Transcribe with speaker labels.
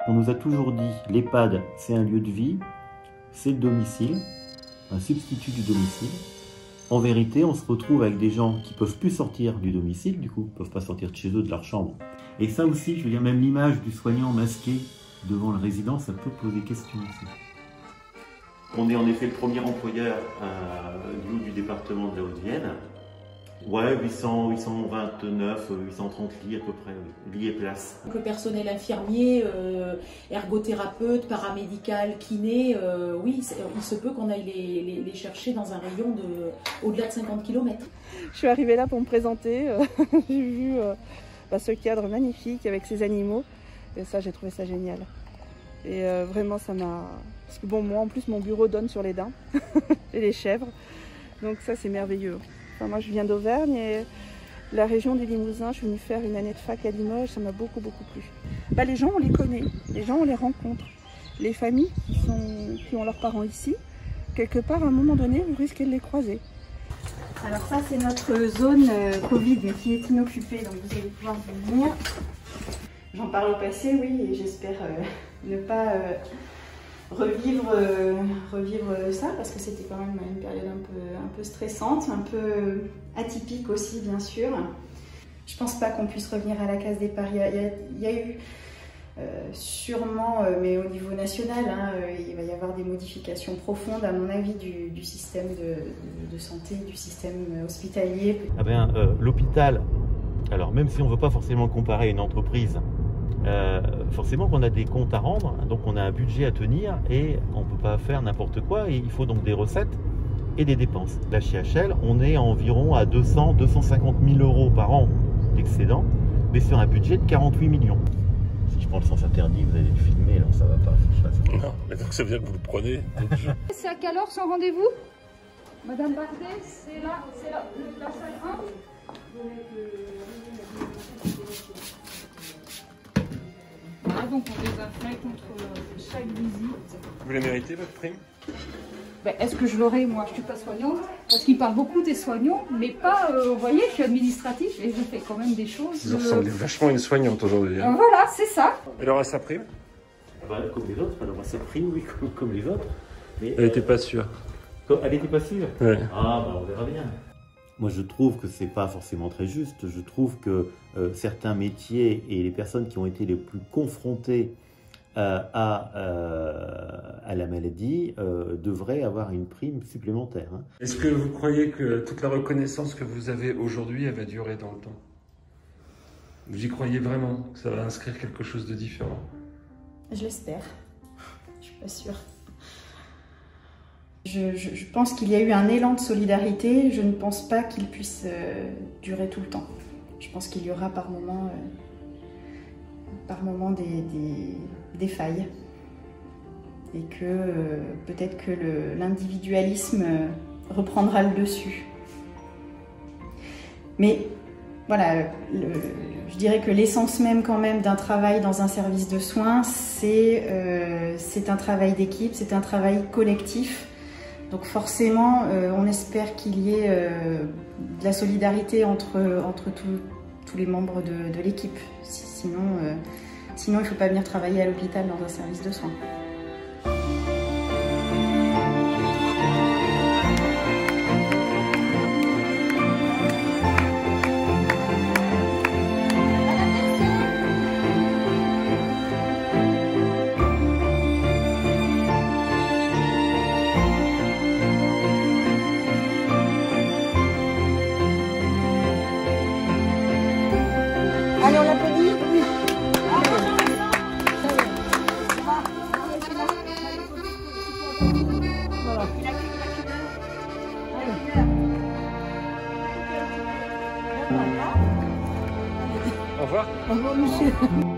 Speaker 1: On nous a toujours dit l'EHPAD, c'est un lieu de vie, c'est le domicile, un substitut du domicile. En vérité, on se retrouve avec des gens qui ne peuvent plus sortir du domicile, du coup, ne peuvent pas sortir de chez eux, de leur chambre. Et ça aussi, je veux dire, même l'image du soignant masqué devant le résident, ça peut poser question aussi. On est en effet le premier employeur du département de la Haute-Vienne. Ouais, 829, 830 lits à peu près, oui. Lits et places.
Speaker 2: Le personnel infirmier, ergothérapeute, paramédical, kiné, oui, il se peut qu'on aille les chercher dans un rayon au-delà de 50 km.
Speaker 3: Je suis arrivée là pour me présenter, j'ai vu ce cadre magnifique avec ces animaux, et ça, j'ai trouvé ça génial. Et vraiment, ça m'a... Parce que bon, moi, en plus, mon bureau donne sur les daims et les chèvres, donc ça, c'est merveilleux. Enfin, moi, je viens d'Auvergne et la région du Limousin, je suis venue faire une année de fac à Limoges, ça m'a beaucoup plu. Les gens, on les connaît, les gens, on les rencontre. Les familles qui ont leurs parents ici, quelque part, à un moment donné, vous risquez de les croiser.
Speaker 4: Alors ça, c'est notre zone Covid, mais qui est inoccupée, donc vous allez pouvoir venir. J'en parle au passé, oui, et j'espère ne pas revivre ça, parce que c'était quand même une période un peu stressante, un peu atypique aussi, bien sûr. Je pense pas qu'on puisse revenir à la case départ. Il y a eu sûrement, mais au niveau national, il va y avoir des modifications profondes, à mon avis, du système de santé, du système hospitalier.
Speaker 1: L'hôpital, alors même si on ne veut pas forcément comparer une entreprise, forcément qu'on a des comptes à rendre, donc on a un budget à tenir et on ne peut pas faire n'importe quoi, et il faut donc des recettes et des dépenses. Là chez HL, on est environ à 200-250 000 euros par an d'excédent, mais sur un budget de 48 millions. Si je prends le sens interdit, vous allez le filmer, alors ça va pas.
Speaker 5: Non, mais donc ça veut dire que vous le prenez.
Speaker 6: C'est à quelle heure son rendez-vous? Madame Bardet, c'est là, la salle 1. Voilà, donc on les a fait contre chaque visite.
Speaker 5: Vous la méritez, votre prime?
Speaker 6: Est-ce que je l'aurai? Moi, je suis pas soignante. Parce qu'il parle beaucoup des soignants, mais pas, vous voyez, je suis administratif et je fais quand même des choses.
Speaker 5: Vous ressemblez vachement à une soignante aujourd'hui. Hein.
Speaker 6: Voilà, c'est ça.
Speaker 5: Elle aura sa prime?
Speaker 1: Comme les autres, elle aura sa prime, oui, comme les autres. Mais,
Speaker 5: elle n'était pas sûre.
Speaker 1: Elle n'était pas sûre?
Speaker 5: Ouais.
Speaker 1: On verra bien. Moi, je trouve que c'est pas forcément très juste. Je trouve que certains métiers et les personnes qui ont été les plus confrontées à la maladie devraient avoir une prime supplémentaire. Hein.
Speaker 5: Est-ce que vous croyez que toute la reconnaissance que vous avez aujourd'hui, elle va durer dans le temps? Vous y croyez vraiment que ça va inscrire quelque chose de différent?
Speaker 4: Je l'espère. Je suis pas sûre. Je pense qu'il y a eu un élan de solidarité. Je ne pense pas qu'il puisse durer tout le temps. Je pense qu'il y aura par moment des failles. Et que peut-être que l'individualisme reprendra le dessus. Mais voilà, je dirais que l'essence même quand même d'un travail dans un service de soins, c'est un travail d'équipe, c'est un travail collectif. Donc forcément, on espère qu'il y ait de la solidarité entre tous les membres de l'équipe. Sinon, il ne faut pas venir travailler à l'hôpital dans un service de soins.
Speaker 3: Allez, on l'applaudit? Oui. Voilà.
Speaker 5: Au revoir.
Speaker 3: Au revoir, monsieur.